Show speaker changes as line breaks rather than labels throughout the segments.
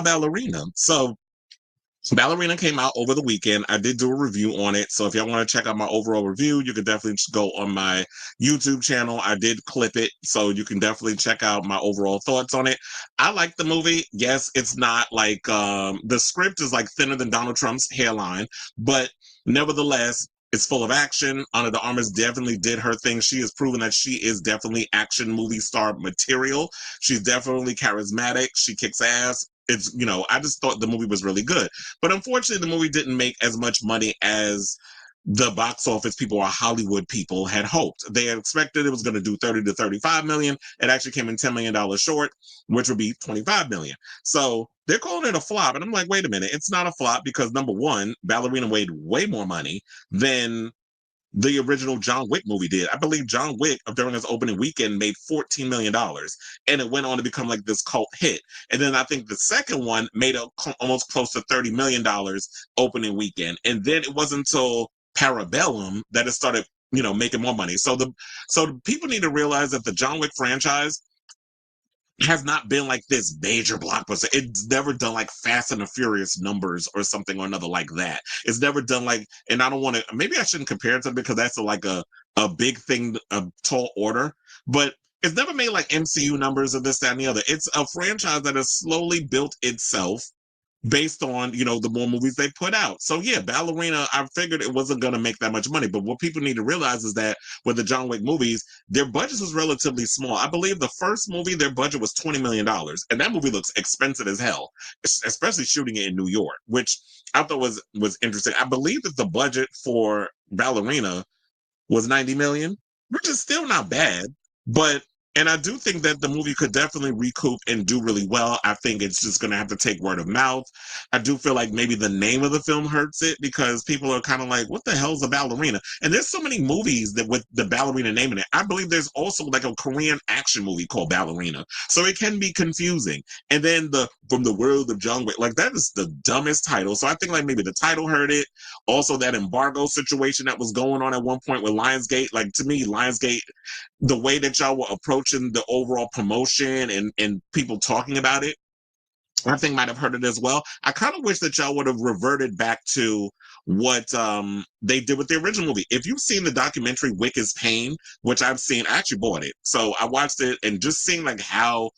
Ballerina. So Ballerina came out over the weekend. I did do a review on it. So if y'all want to check out my overall review, you can definitely just go on my YouTube channel. I did clip it. So you can definitely check out my overall thoughts on it. I like the movie. Yes, it's not like the script is like thinner than Donald Trump's hairline, but nevertheless, it's full of action. Ana de Armas definitely did her thing. She has proven that she is definitely action movie star material. She's definitely charismatic. She kicks ass. It's, I just thought the movie was really good. But unfortunately, the movie didn't make as much money as the box office people or Hollywood people had hoped. They had expected it was going to do 30 to 35 million. It actually came in $10 million short, which would be 25 million. So they're calling it a flop. And I'm like, wait a minute. It's not a flop because number one, Ballerina made way more money than the original John Wick movie did. I believe John Wick, during its opening weekend, made $14 million, and it went on to become like this cult hit. And then I think the second one made almost close to $30 million opening weekend. And then it wasn't until Parabellum that it started, making more money. So the people need to realize that the John Wick franchise has not been like this major blockbuster. It's never done like Fast and the Furious numbers or something or another like that. It's never done like, and I don't want to, maybe I shouldn't compare it to, because that's a big thing, a tall order, but it's never made like MCU numbers or this, that, and the other. It's a franchise that has slowly built itself based on, the more movies they put out. So yeah, Ballerina, I figured it wasn't going to make that much money. But what people need to realize is that with the John Wick movies, their budget was relatively small. I believe the first movie, their budget was $20 million. And that movie looks expensive as hell, especially shooting it in New York, which I thought was interesting. I believe that the budget for Ballerina was 90 million, which is still not bad. And I do think that the movie could definitely recoup and do really well. I think it's just going to have to take word of mouth. I do feel like maybe the name of the film hurts it because people are kind of like, what the hell's a ballerina? And there's so many movies that with the ballerina name in it. I believe there's also like a Korean action movie called Ballerina. So it can be confusing. And then From the World of John Wick, like that is the dumbest title. So I think like maybe the title hurt it. Also that embargo situation that was going on at one point with Lionsgate. Like to me, Lionsgate, the way that y'all were approaching the overall promotion and people talking about it, I think might have hurt it as well. I kind of wish that y'all would have reverted back to what they did with the original movie. If you've seen the documentary Wick is Pain, which I've seen, I actually bought it. So I watched it and just seeing like how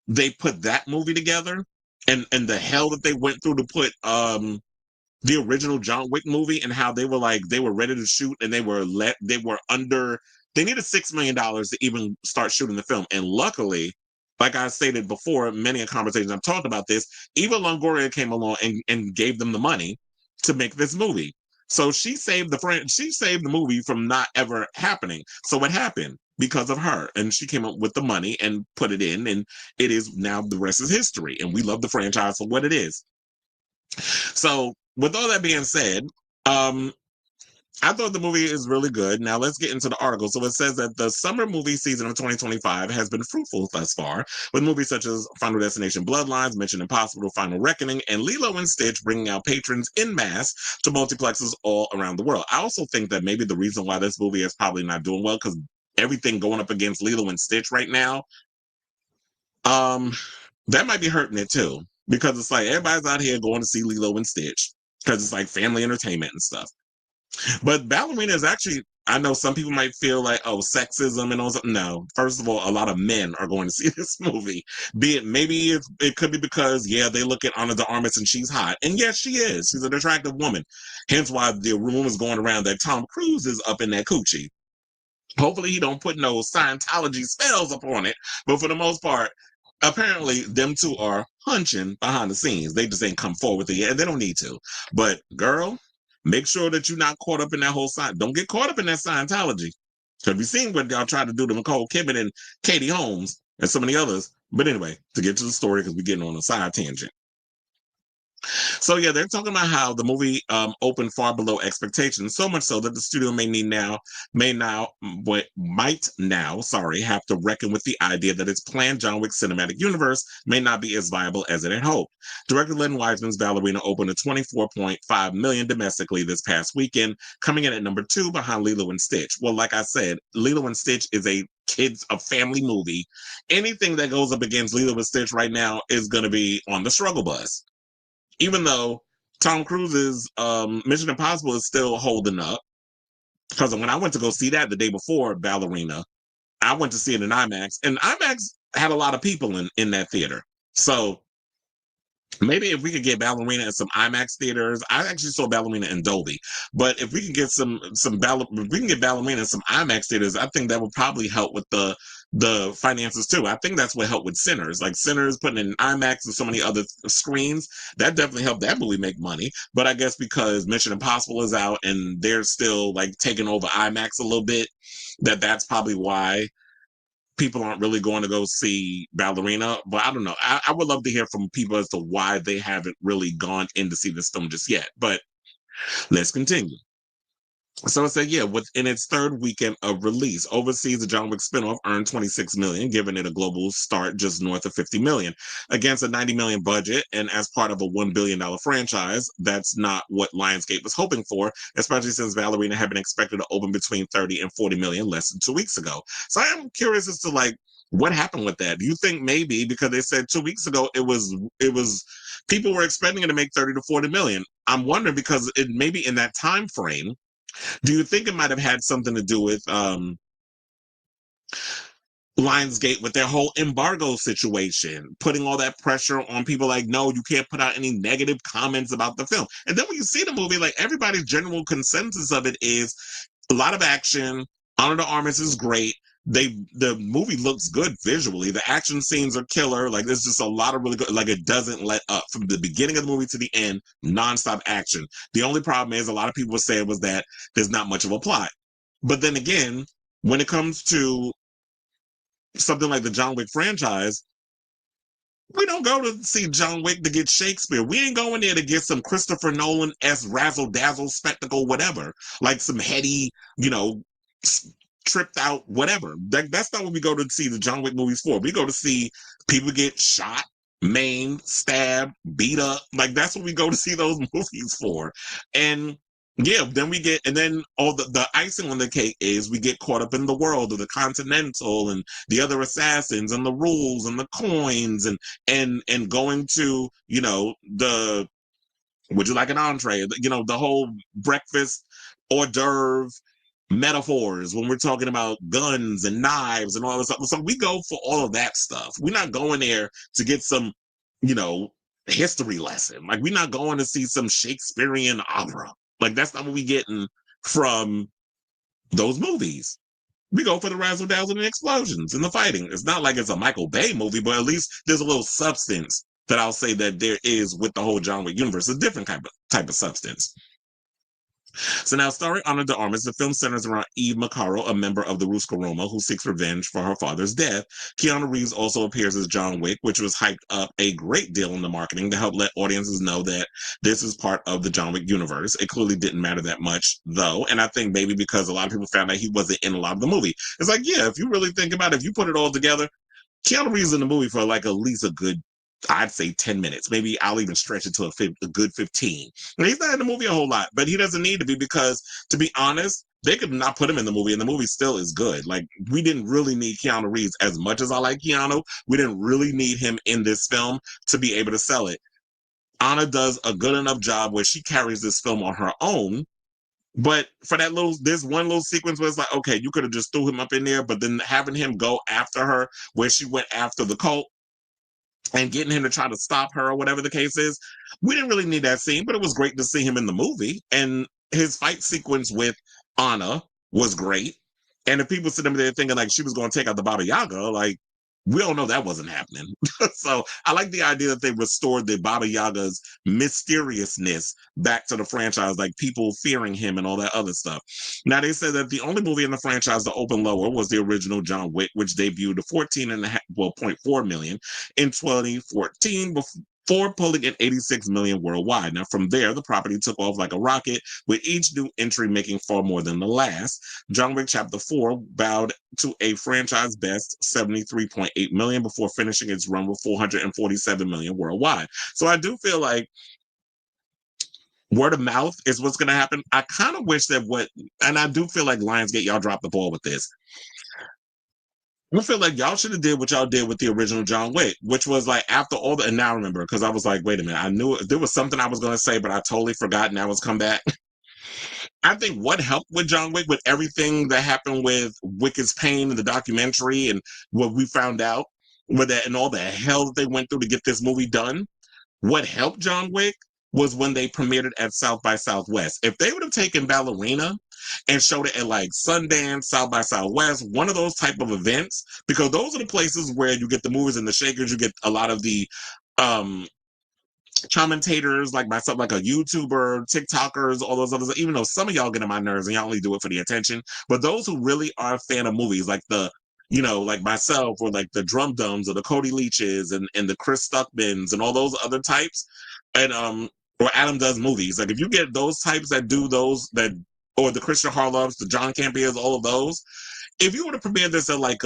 they put that movie together and the hell that they went through to put the original John Wick movie, and how they were ready to shoot and they needed $6 million to even start shooting the film. And luckily, like I stated before, many a conversations I've talked about this, Eva Longoria came along and gave them the money to make this movie. So she saved the movie from not ever happening. So it happened because of her. And she came up with the money and put it in, and it is now, the rest is history. And we love the franchise for what it is. So with all that being said, I thought the movie is really good. Now let's get into the article. So it says that the summer movie season of 2025 has been fruitful thus far, with movies such as Final Destination Bloodlines, Mission Impossible, Final Reckoning, and Lilo and Stitch bringing out patrons en masse to multiplexes all around the world. I also think that maybe the reason why this movie is probably not doing well, because everything going up against Lilo and Stitch right now, that might be hurting it too. Because it's like everybody's out here going to see Lilo and Stitch because it's like family entertainment and stuff. But Ballerina is actually, I know some people might feel like, oh, sexism and all that. No, first of all, a lot of men are going to see this movie. Maybe it could be because, yeah, they look at Ana de Armas and she's hot. And yes, she is. She's an attractive woman. Hence why the rumors going around that Tom Cruise is up in that coochie. Hopefully he don't put no Scientology spells upon it. But for the most part, apparently them two are hunching behind the scenes. They just ain't come forward with it yet, and they don't need to. But girl, make sure that you're not caught up in that whole side. Don't get caught up in that Scientology. Because we've seen what y'all tried to do to Nicole Kidman and Katie Holmes and some of the others. But anyway, to get to the story, because we're getting on a side tangent. So yeah, they're talking about how the movie opened far below expectations, so much so that the studio might now, sorry, have to reckon with the idea that its planned John Wick cinematic universe may not be as viable as it had hoped. Director Len Wiseman's Ballerina opened at 24.5 million domestically this past weekend, coming in at number 2 behind Lilo and Stitch. Well, like I said, Lilo and Stitch is a family movie. Anything that goes up against Lilo and Stitch right now is going to be on the struggle bus, even though Tom Cruise's Mission Impossible is still holding up. Because when I went to go see that the day before Ballerina, I went to see it in IMAX, and IMAX had a lot of people in that theater. So maybe if we could get Ballerina in some IMAX theaters, I actually saw Ballerina in Dolby. But if we can get if we can get Ballerina in some IMAX theaters, I think that would probably help with the finances too. I think that's what helped with Sinners, like Sinners putting in IMAX and so many other screens. That definitely helped that movie make money. But I guess because Mission Impossible is out and they're still like taking over IMAX a little bit, that's probably why people aren't really going to go see Ballerina. But I don't know. I would love to hear from people as to why they haven't really gone in to see this film just yet. But let's continue. So it said, yeah, within its third weekend of release, overseas, the John Wick spinoff earned 26 million, giving it a global start just north of 50 million against a 90 million budget. And as part of a $1 billion franchise, that's not what Lionsgate was hoping for, especially since Ballerina had been expected to open between 30 and 40 million less than 2 weeks ago. So I am curious as to like what happened with that. Do you think maybe because they said 2 weeks ago it was people were expecting it to make 30 to 40 million? I'm wondering because it maybe in that time frame, do you think it might have had something to do with Lionsgate with their whole embargo situation, putting all that pressure on people like, no, you can't put out any negative comments about the film. And then when you see the movie, like everybody's general consensus of it is a lot of action. Honor the Armas is great. The movie looks good visually. The action scenes are killer. Like there's just a lot of really good. Like it doesn't let up from the beginning of the movie to the end. Nonstop action. The only problem is a lot of people were saying was that there's not much of a plot. But then again, when it comes to something like the John Wick franchise, we don't go to see John Wick to get Shakespeare. We ain't going there to get some Christopher Nolan-esque razzle dazzle spectacle, whatever. Like some heady, you know, tripped out, whatever. That's not what we go to see the John Wick movies for. We go to see people get shot, maimed, stabbed, beat up. Like that's what we go to see those movies for. And yeah, then we get, and then all the icing on the cake is we get caught up in the world of the Continental and the other assassins and the rules and the coins and going to, you know, the would you like an entree? You know, the whole breakfast hors d'oeuvre metaphors when we're talking about guns and knives and all this stuff. So we go for all of that stuff. We're not going there to get some, you know, history lesson. Like we're not going to see some Shakespearean opera. Like that's not what we getting from those movies. We go for the razzle dazzle and explosions and the fighting. It's not like it's a Michael Bay movie, but at least there's a little substance that I'll say that there is with the whole John Wick universe, a different type of substance. So now, starring Ana de Armas, the film centers around Eve Macaro, a member of the Ruska Roma who seeks revenge for her father's death. Keanu Reeves also appears as John Wick, which was hyped up a great deal in the marketing to help let audiences know that this is part of the John Wick universe. It clearly didn't matter that much, though, and I think maybe because a lot of people found out he wasn't in a lot of the movie. It's like, yeah, if you really think about it, if you put it all together, Keanu Reeves in the movie for like at least a good, I'd say 10 minutes. Maybe I'll even stretch it to a good 15. And he's not in the movie a whole lot, but he doesn't need to be because, to be honest, they could not put him in the movie and the movie still is good. Like, we didn't really need Keanu Reeves as much as I like Keanu. We didn't really need him in this film to be able to sell it. Anna does a good enough job where she carries this film on her own. But for there's one little sequence where it's like, okay, you could have just threw him up in there, but then having him go after her where she went after the cult, and getting him to try to stop her or whatever the case is. We didn't really need that scene, but it was great to see him in the movie. And his fight sequence with Anna was great. And if people sitting there thinking like she was going to take out the Baba Yaga, like we all know that wasn't happening. So I like the idea that they restored the Baba Yaga's mysteriousness back to the franchise, like people fearing him and all that other stuff. Now they said that the only movie in the franchise to open lower was the original John Wick, which debuted to 14 and a half, well, 0.4 million in 2014 for pulling in 86 million worldwide. Now, from there, the property took off like a rocket, with each new entry making far more than the last. John Wick Chapter 4 bowed to a franchise best 73.8 million before finishing its run with 447 million worldwide. So I do feel like word of mouth is what's going to happen. I kind of wish that and I do feel like Lionsgate, y'all dropped the ball with this. I feel like y'all should have did what y'all did with the original John Wick, which was like after all the, and now I remember, because I was like, wait a minute, I knew there was something I was going to say, but I totally forgot. Now it's come back. I think what helped with John Wick, with everything that happened with Wick's pain in the documentary and what we found out with that and all the hell that they went through to get this movie done, what helped John Wick was when they premiered it at South by Southwest. If they would have taken Ballerina and showed it at like Sundance, South by Southwest, one of those type of events, because those are the places where you get the movers and the shakers, you get a lot of the commentators like myself, like a YouTuber, TikTokers, all those others, even though some of y'all get on my nerves and y'all only do it for the attention, but those who really are a fan of movies, like like myself, or like the Drum Dums or the Cody Leaches and the Chris Stuckmans and all those other types, and or Adam Does Movies. Like if you get those types that do those, or the Christian Harloffs, the John Campiers, all of those, if you would have premiered this at like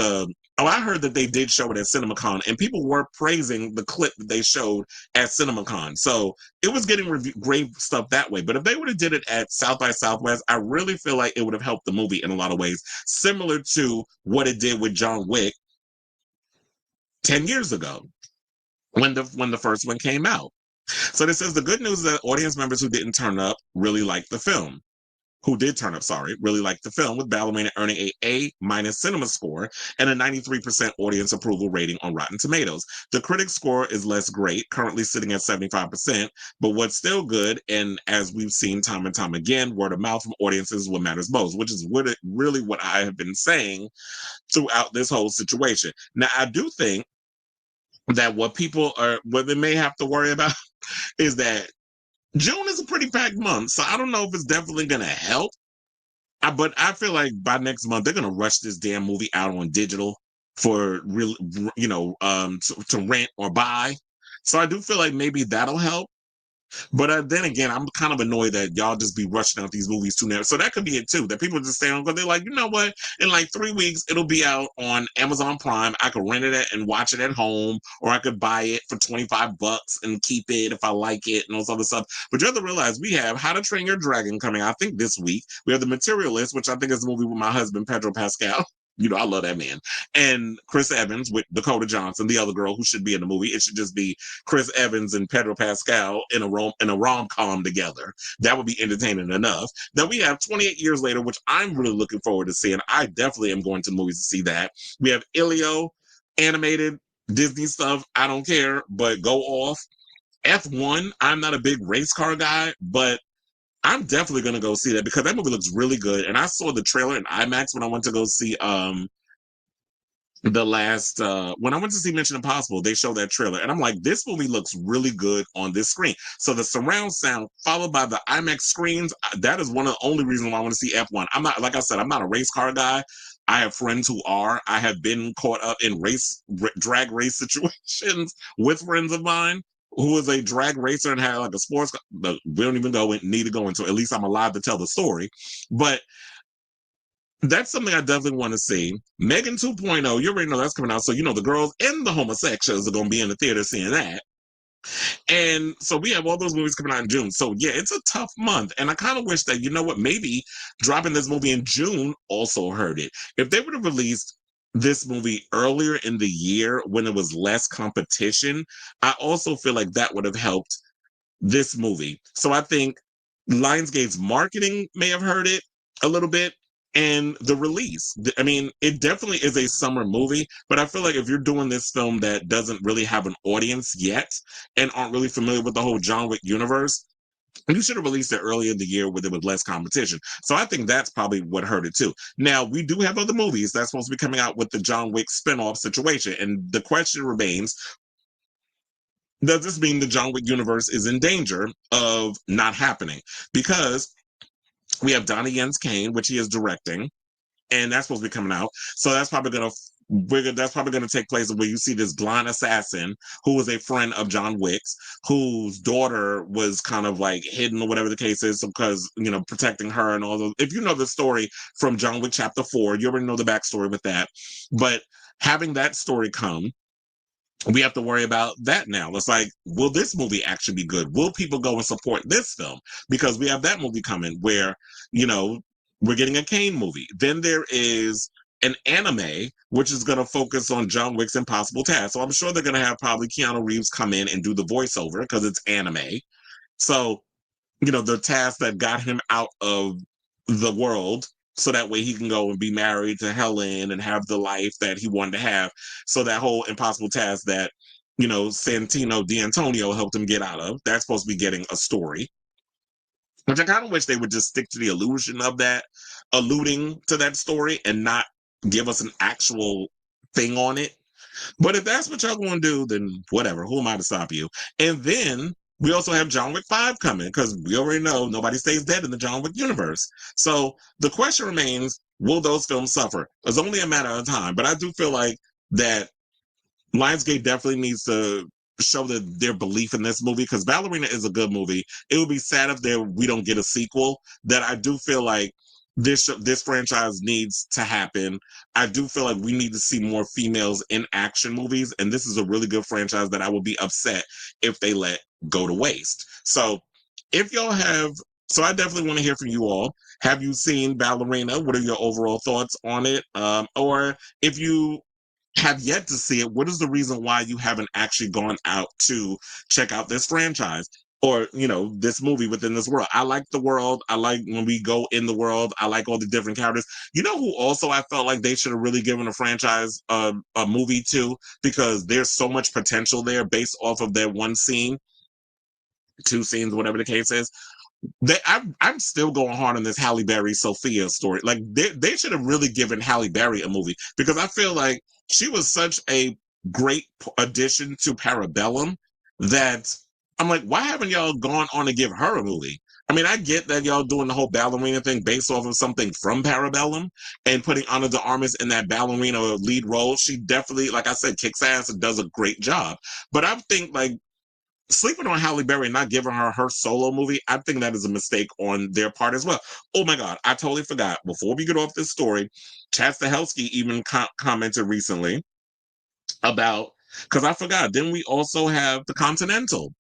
I heard that they did show it at CinemaCon, and people were praising the clip that they showed at CinemaCon. So it was getting great stuff that way. But if they would have did it at South by Southwest, I really feel like it would have helped the movie in a lot of ways, similar to what it did with John Wick 10 years ago when the first one came out. So this says the good news is that audience members who didn't turn up really liked the film. Who did turn up, really liked the film, with Ballerina earning a A- cinema score and a 93% audience approval rating on Rotten Tomatoes. The critic score is less great, currently sitting at 75%, but what's still good, and as we've seen time and time again, word of mouth from audiences is what matters most, which is really what I have been saying throughout this whole situation. Now, I do think that what they may have to worry about is that June is a pretty packed month, so I don't know if it's definitely going to help. But I feel like by next month they're going to rush this damn movie out on digital for real, to rent or buy. So I do feel like maybe that'll help. But then again, I'm kind of annoyed that y'all just be rushing out these movies too now. So that could be it too. That people just stay on because they're like, you know what? In like 3 weeks, it'll be out on Amazon Prime. I could rent it and watch it at home, or I could buy it for $25 and keep it if I like it and all this other stuff. But you have to realize we have How to Train Your Dragon coming out, I think this week. We have The Materialist, which I think is a movie with my husband, Pedro Pascal. You know, I love that man. And Chris Evans with Dakota Johnson, the other girl who should be in the movie. It should just be Chris Evans and Pedro Pascal in a rom-com together. That would be entertaining enough. Then we have 28 Years Later, which I'm really looking forward to seeing. I definitely am going to the movies to see that. We have Ilio, animated Disney stuff. I don't care, but go off. F1, I'm not a big race car guy, but I'm definitely going to go see that because that movie looks really good. And I saw the trailer in IMAX when I went to go see when I went to see Mission Impossible. They showed that trailer and I'm like, this movie looks really good on this screen. So the surround sound followed by the IMAX screens, that is one of the only reasons why I want to see F1. I'm not, like I said, I'm not a race car guy. I have friends who are. I have been caught up in drag race situations with friends of mine who was a drag racer and had like a sports car. But we don't even need to go into it. At least I'm alive to tell the story. But that's something I definitely want to see. Megan 2.0, you already know that's coming out. So, the girls and the homosexuals are going to be in the theater seeing that. And so we have all those movies coming out in June. So, yeah, it's a tough month. And I kind of wish that, maybe dropping this movie in June also hurt it. If they would have released this movie earlier in the year when it was less competition, I also feel like that would have helped this movie. So I think Lionsgate's marketing may have hurt it a little bit, and the release. I mean, it definitely is a summer movie, but I feel like if you're doing this film that doesn't really have an audience yet and aren't really familiar with the whole John Wick universe, you should have released it earlier in the year with less competition. So I think that's probably what hurt it too. Now, we do have other movies that's supposed to be coming out with the John Wick spinoff situation. And the question remains, does this mean the John Wick universe is in danger of not happening? Because we have Donnie Yen's Kane, which he is directing, and that's supposed to be coming out. So that's probably going to that's probably going to take place where you see this blind assassin who was a friend of John Wick's, whose daughter was kind of like hidden or whatever the case is, because protecting her and all those. If you know the story from John Wick Chapter 4, you already know the backstory with that. But having that story come, we have to worry about that now. It's like, will this movie actually be good? Will people go and support this film? Because we have that movie coming where, we're getting a Kane movie. Then there is an anime, which is going to focus on John Wick's Impossible Task. So I'm sure they're going to have probably Keanu Reeves come in and do the voiceover because it's anime. So, the task that got him out of the world, so that way he can go and be married to Helen and have the life that he wanted to have. So that whole impossible task that, Santino D'Antonio helped him get out of, that's supposed to be getting a story. Which I kind of wish they would just stick to the illusion of that, alluding to that story and not give us an actual thing on it. But if that's what y'all going to do, then whatever. Who am I to stop you? And then we also have John Wick 5 coming, because we already know nobody stays dead in the John Wick universe. So the question remains, will those films suffer? It's only a matter of time. But I do feel like that Lionsgate definitely needs to show their belief in this movie, because Ballerina is a good movie. It would be sad if we don't get a sequel. That I do feel like this franchise needs to happen. I do feel like we need to see more females in action movies, and this is a really good franchise that I would be upset if they let go to waste. So if y'all have, so I definitely want to hear from you all. Have you seen Ballerina? What are your overall thoughts on it? Or if you have yet to see it, what is the reason why you haven't actually gone out to check out this franchise or this movie within this world? I like the world. I like when we go in the world. I like all the different characters. Who also I felt like they should have really given a franchise a movie to, because there's so much potential there based off of that one scene, two scenes, whatever the case is. I'm still going hard on this Halle Berry Sophia story. Like they should have really given Halle Berry a movie, because I feel like she was such a great addition to Parabellum that I'm like, why haven't y'all gone on to give her a movie? I mean, I get that y'all doing the whole ballerina thing based off of something from Parabellum and putting Ana de Armas in that ballerina lead role. She definitely, like I said, kicks ass and does a great job. But I think like sleeping on Halle Berry and not giving her solo movie, I think that is a mistake on their part as well. Oh my God, I totally forgot. Before we get off this story, Chad Stahelski even commented recently about, because I forgot, then we also have The Continental.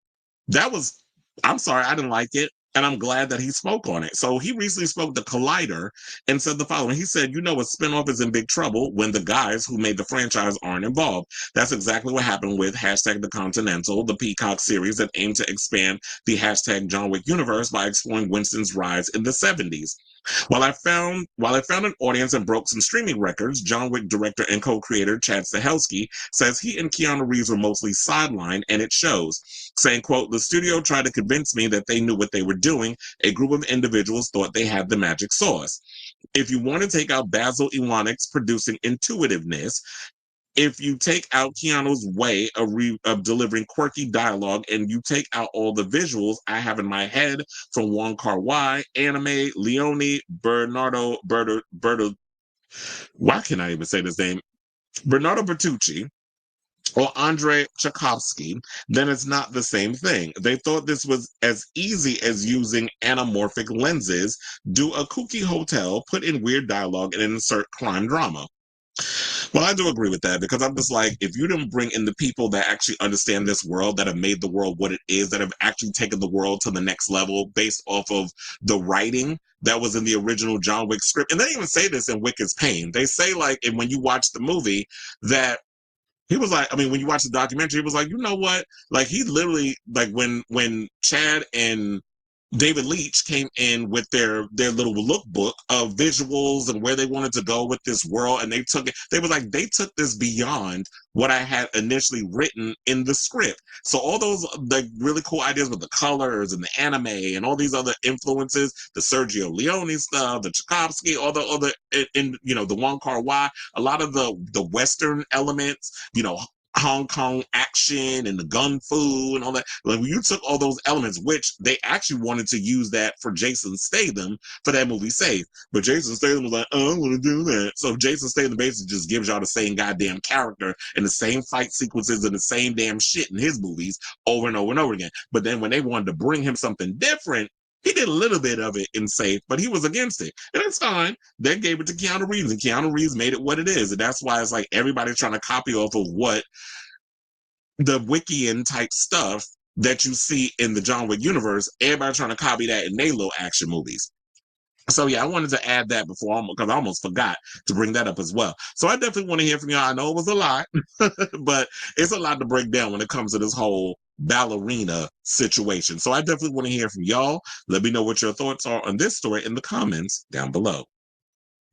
I'm sorry, I didn't like it. And I'm glad that he spoke on it. So he recently spoke to Collider and said the following. He said, a spinoff is in big trouble when the guys who made the franchise aren't involved. That's exactly what happened with hashtag The Continental, the Peacock series that aimed to expand the hashtag John Wick universe by exploring Winston's rise in the 70s. While I found an audience and broke some streaming records, John Wick director and co-creator Chad Stahelski says he and Keanu Reeves were mostly sidelined, and it shows, saying, quote, "The studio tried to convince me that they knew what they were doing. A group of individuals thought they had the magic sauce. If you want to take out Basil Iwanik's producing intuitiveness, if you take out Keanu's way of delivering quirky dialogue, and you take out all the visuals I have in my head from Wong Kar-wai, anime, Leone, why can I even say this name? Bernardo Bertucci, or Andrei Tchaikovsky, then it's not the same thing. They thought this was as easy as using anamorphic lenses, do a kooky hotel, put in weird dialogue, and insert crime drama." Well, I do agree with that, because I'm just like, if you didn't bring in the people that actually understand this world, that have made the world what it is, that have actually taken the world to the next level based off of the writing that was in the original John Wick script. And they even say this in Wick is Pain. They say, like, and when you watch the movie, that he was like, I mean, when you watch the documentary, he was like, you know what? Like, he literally, like, when Chad and David Leitch came in with their little lookbook of visuals and where they wanted to go with this world, and they took this beyond what I had initially written in the script. So all those like really cool ideas with the colors and the anime and all these other influences, the Sergio Leone stuff, the Tchaikovsky, all the other, the Wong Kar-wai, a lot of the Western elements, Hong Kong action and the gun fu and all that. Like you took all those elements, which they actually wanted to use that for Jason Statham for that movie Safe. But Jason Statham was like, oh, I want to do that. So Jason Statham basically just gives y'all the same goddamn character and the same fight sequences and the same damn shit in his movies over and over and over again. But then when they wanted to bring him something different, he did a little bit of it in Safe, but he was against it. And it's fine. They gave it to Keanu Reeves, and Keanu Reeves made it what it is. And that's why it's like everybody's trying to copy off of what the Wickian type stuff that you see in the John Wick universe. Everybody trying to copy that in their little action movies. So yeah, I wanted to add that before, because I almost forgot to bring that up as well. So I definitely want to hear from y'all. I know it was a lot, but it's a lot to break down when it comes to this whole Ballerina situation. So I definitely want to hear from y'all. Let me know what your thoughts are on this story in the comments down below.